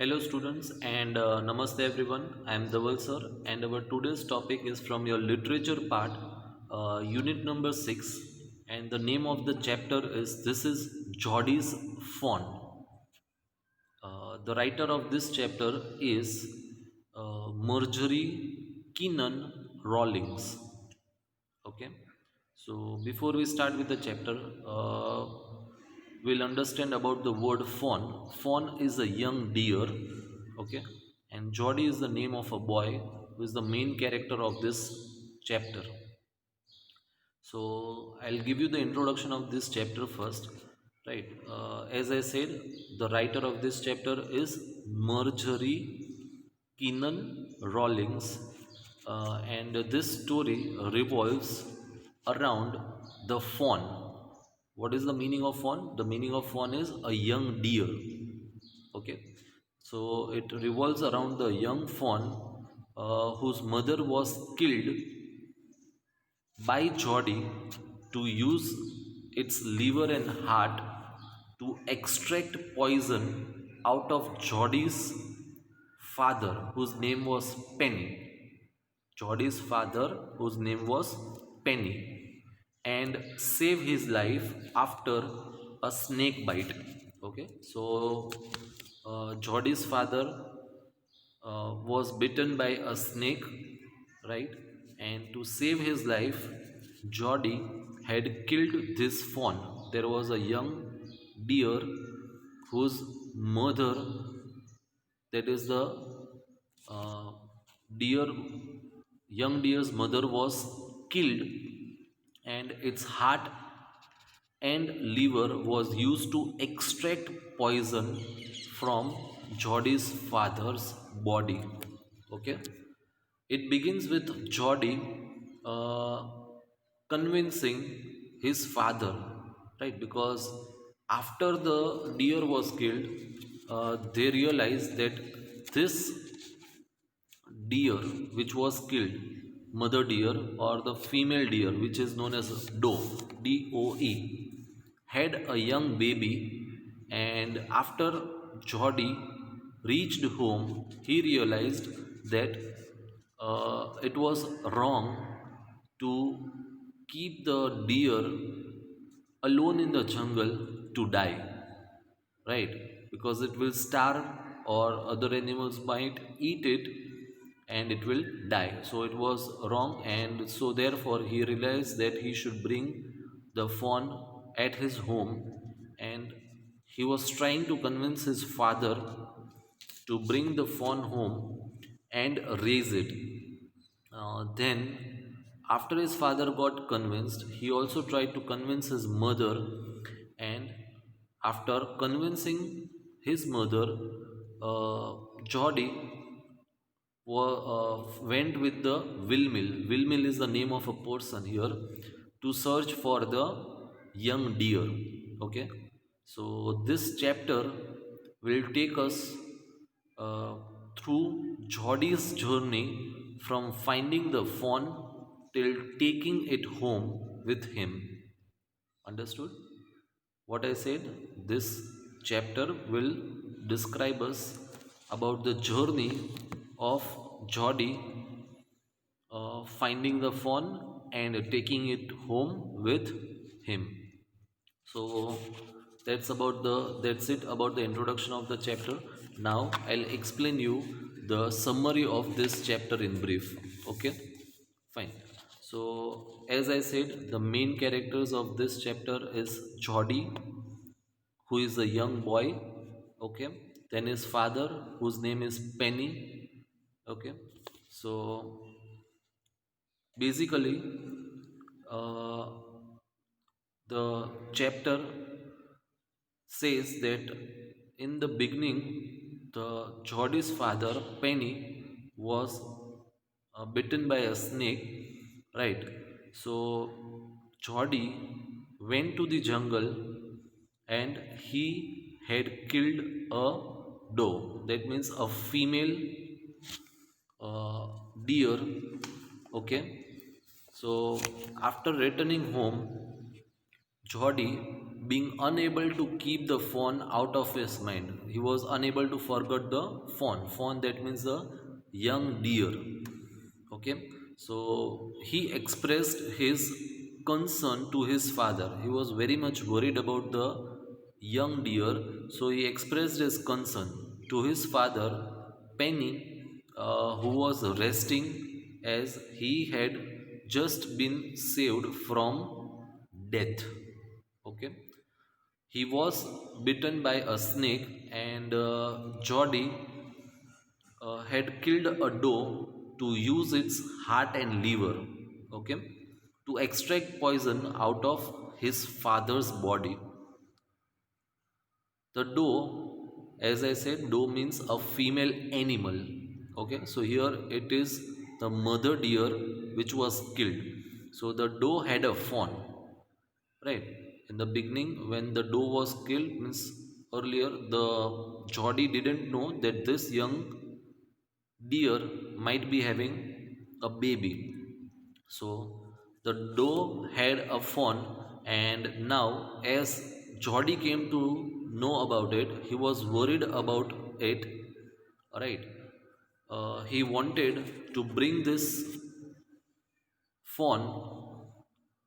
Hello students and namaste everyone. I am Dhaval sir and our today's topic is from your literature part, unit number 6, and the name of the chapter is This is Geordie's Fawn. The writer of this chapter is Marjorie Keenan Rawlings. Okay, so before we start with the chapter, we'll understand about the word fawn. Fawn is a young deer, okay, and Geordie is the name of a boy who is the main character of this chapter. So I'll give you the introduction of this chapter first, right? As I said, the writer of this chapter is Marjorie Keenan Rawlings, and this story revolves around the fawn. What is the meaning of fawn? The meaning of fawn is a young deer. Okay, so it revolves around the young fawn whose mother was killed by Geordie to use its liver and heart to extract poison out of Geordie's father, whose name was Penny. Geordie's father, whose name was Penny, and save his life after a snake bite. Okay, so Geordie's father was bitten by a snake, right? And to save his life, Geordie had killed this fawn. There was a young deer whose mother, that is the uh, deer, young deer's mother, was killed, and its heart and liver was used to extract poison from Geordie's father's body. Okay, it begins with Geordie convincing his father, right? Because after the deer was killed, they realized that this deer which was killed, mother deer or the female deer which is known as doe, DOE, had a young baby, and after Geordie reached home, he realized that it was wrong to keep the deer alone in the jungle to die, right? Because it will starve or other animals might eat it and it will die. So it was wrong, and so therefore he realized that he should bring the fawn at his home, and he was trying to convince his father to bring the fawn home and raise it. Then, after his father got convinced, he also tried to convince his mother, and after convincing his mother, Geordie went with the windmill. Windmill is the name of a person here, to search for the young deer. Okay, so this chapter will take us uh, through Geordie's journey from finding the fawn till taking it home with him. Understood? What I said, this chapter will describe us about the journey of Geordie finding the fawn and taking it home with him. So that's it about the introduction of the chapter. Now I'll explain you the summary of this chapter in brief. Okay, fine. So as I said, the main characters of this chapter is Geordie, who is a young boy. Okay, then his father, whose name is Penny. Okay, so basically, uh, the chapter says that in the beginning, the Geordie's father Penny was bitten by a snake, right? So Geordie went to the jungle and he had killed a doe, that means a female uh, deer. Okay, so after returning home, Geordie being unable to keep the fawn out of his mind. He was unable to forget the fawn. Fawn, that means the young deer. Okay, so he expressed his concern to his father. He was very much worried about the young deer, so he expressed his concern to his father, Penny, who was resting as he had just been saved from death. Okay, he was bitten by a snake, and Jody had killed a doe to use its heart and liver, okay, to extract poison out of his father's body. The doe, as I said, doe means a female animal. Okay, so here it is the mother deer which was killed. So the doe had a fawn, right? In the beginning, when the doe was killed, means earlier the Jody didn't know that this young deer might be having a baby. So the doe had a fawn, and now as Jody came to know about it, he was worried about it. Right? He wanted to bring this fawn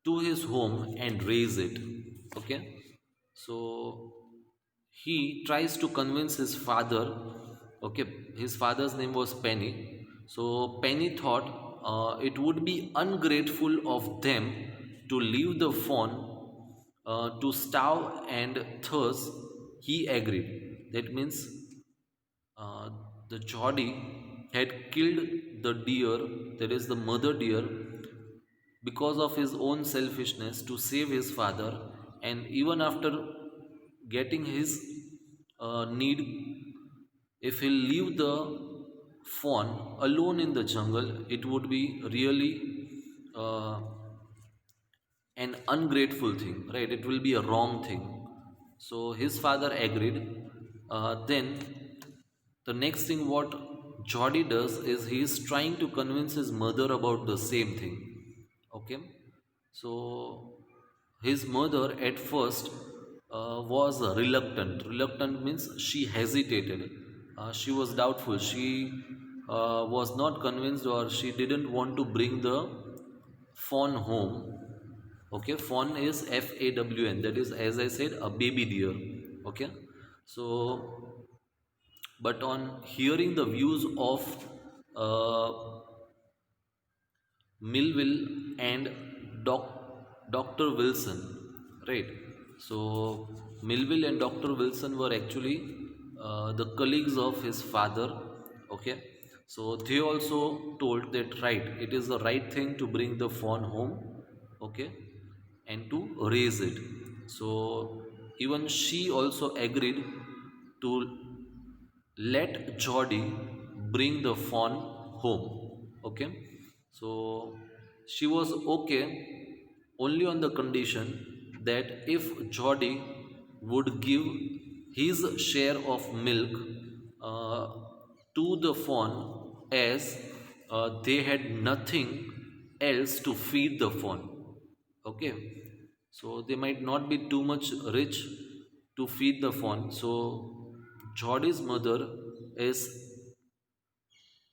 to his home and raise it. Okay, so he tries to convince his father. Okay, his father's name was Penny. So Penny thought it would be ungrateful of them to leave the fawn to starve, and thus he agreed. That means uh, the Jodi had killed the deer, that is the mother deer, because of his own selfishness to save his father. And even after getting his need, if he leave the fawn alone in the jungle, it would be really uh, an ungrateful thing, right? It will be a wrong thing. So his father agreed. Then the next thing what Jody does is he is trying to convince his mother about the same thing. Okay, so his mother at first was reluctant. Reluctant means she hesitated. She was doubtful. She was not convinced, or she didn't want to bring the fawn home. Okay, fawn is FAWN, that is, as I said, a baby deer. Okay, so but on hearing the views of uh, Millville and Dr. Wilson, right? So Millville and Dr. Wilson were actually the colleagues of his father. Okay, so they also told that right, it is the right thing to bring the fawn home. Okay, and to raise it. So even she also agreed to let Jody bring the fawn home. Okay, so she was okay only on the condition that if Jody would give his share of milk uh, to the fawn, as they had nothing else to feed the fawn. Okay, so they might not be too much rich to feed the fawn. So Jody's mother is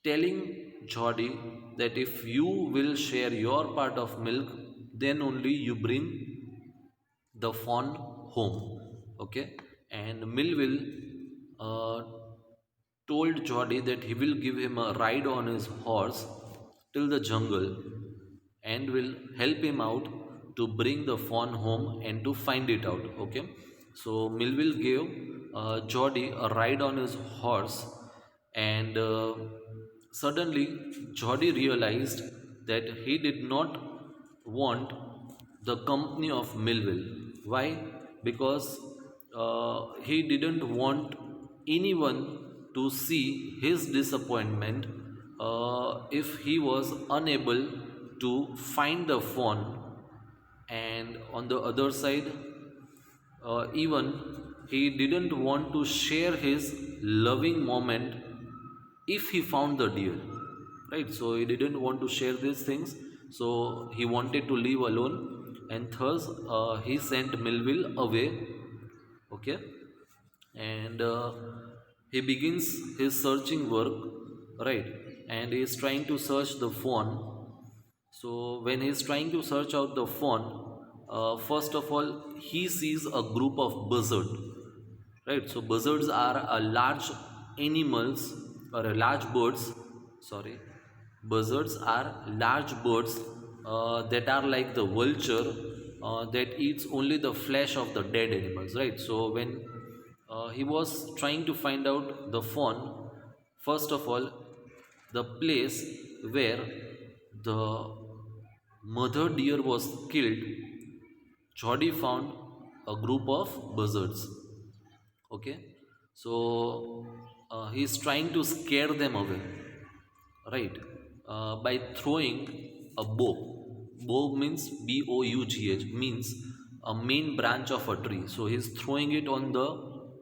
telling Jody that if you will share your part of milk, then only you bring the fawn home. Okay, and Millville uh, told Jody that he will give him a ride on his horse till the jungle, and will help him out to bring the fawn home and to find it out. Okay, so Millville gave Jody a ride on his horse, and suddenly Jody realized that he did not want the company of Millville. Why? Because he didn't want anyone to see his disappointment if he was unable to find the fawn. And on the other side, even he didn't want to share his loving moment if he found the deer, right? So he didn't want to share these things, so he wanted to live alone. and thus he sent Melville away. Okay, and he begins his searching work, right? And he is trying to search the fawn. So when he is trying to search out the fawn, first of all he sees a group of buzzards, right? So buzzards are a large animals or a large birds, sorry, buzzards are large birds that are like the vulture that eats only the flesh of the dead animals, right? So when he was trying to find out the fawn, first of all the place where the mother deer was killed, Jody found a group of buzzards. Okay, so he's trying to scare them away, right? By throwing a bow. Bow means Bough, means a main branch of a tree. So he's throwing it on the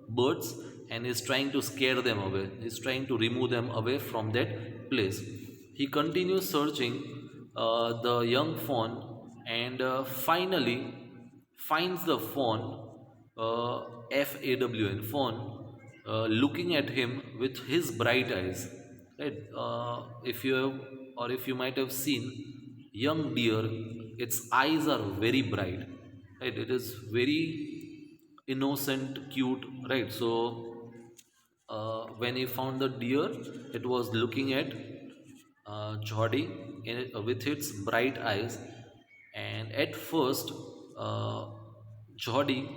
birds and he's trying to scare them away. He's trying to remove them away from that place. He continues searching the young fawn and finally finds the fawn, fawn fawn, looking at him with his bright eyes, right? If you have, or if you might have seen young deer, its eyes are very bright, right? It is very innocent, cute, right? So when he found the deer, it was looking at Jody with its bright eyes. And at first, Jody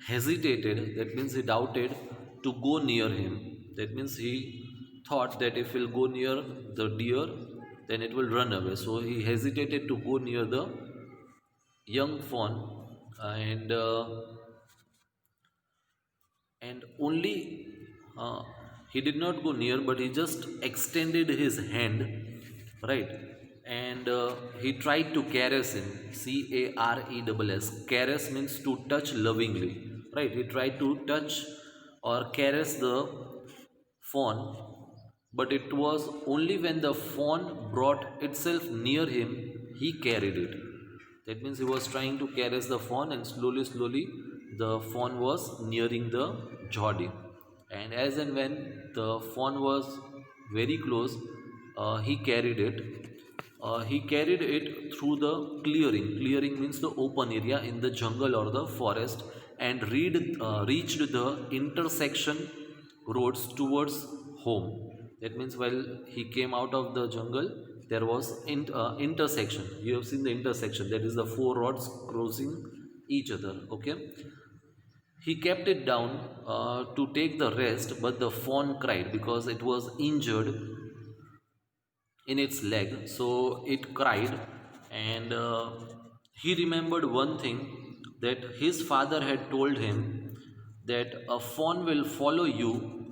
hesitated, that means he doubted to go near him. That means he thought that if he'll go near the deer, then it will run away. So he hesitated to go near the young fawn, and only uh, he did not go near, but he just extended his hand, right? And he tried to caress him. Cares. Caress means to touch lovingly, right? He tried to touch or caress the fawn, but it was only when the fawn brought itself near him he carried it. That means he was trying to caress the fawn, and slowly, slowly, the fawn was nearing the Jody. And as and when the fawn was very close, he carried it. He carried it through the clearing. Clearing means the open area in the jungle or the forest, and reached the intersection roads towards home. That means while he came out of the jungle, there was intersection. You have seen the intersection. That is the four roads crossing each other. Okay. He kept it down to take the rest, but the fawn cried because it was injured in its leg. So it cried, and he remembered one thing, that his father had told him that a fawn will follow you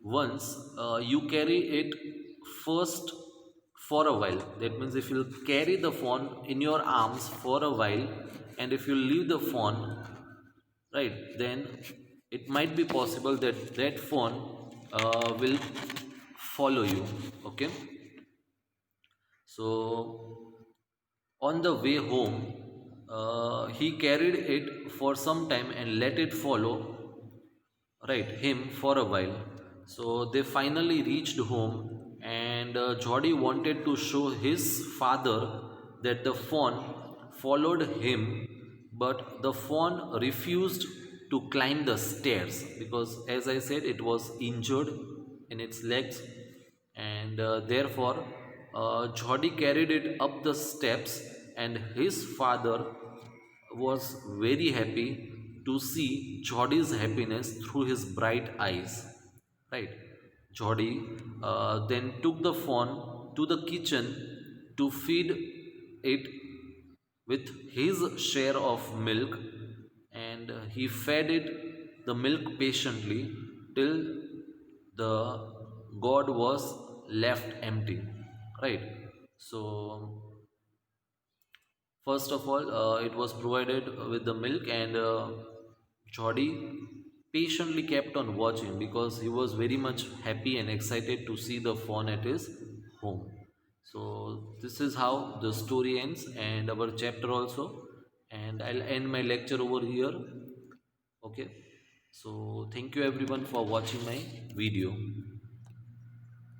once you carry it first for a while. That means if you carry the fawn in your arms for a while, and if you leave the fawn, right, then it might be possible that that fawn will follow you. Okay, so on the way home, he carried it for some time and let it follow, right, him for a while. So they finally reached home, and Jody wanted to show his father that the fawn followed him, but the fawn refused to climb the stairs because, as I said, it was injured in its legs, and therefore Jody carried it up the steps, and his father was very happy to see Jody's happiness through his bright eyes. Right? Jody then took the fawn to the kitchen to feed it with his share of milk, and he fed it the milk patiently till the god was left empty, right? So first of all, it was provided with the milk, and Jody patiently kept on watching because he was very much happy and excited to see the fawn at his home. So this is how the story ends, and our chapter also. and I'll end my lecture over here. Okay, so thank you everyone for watching my video.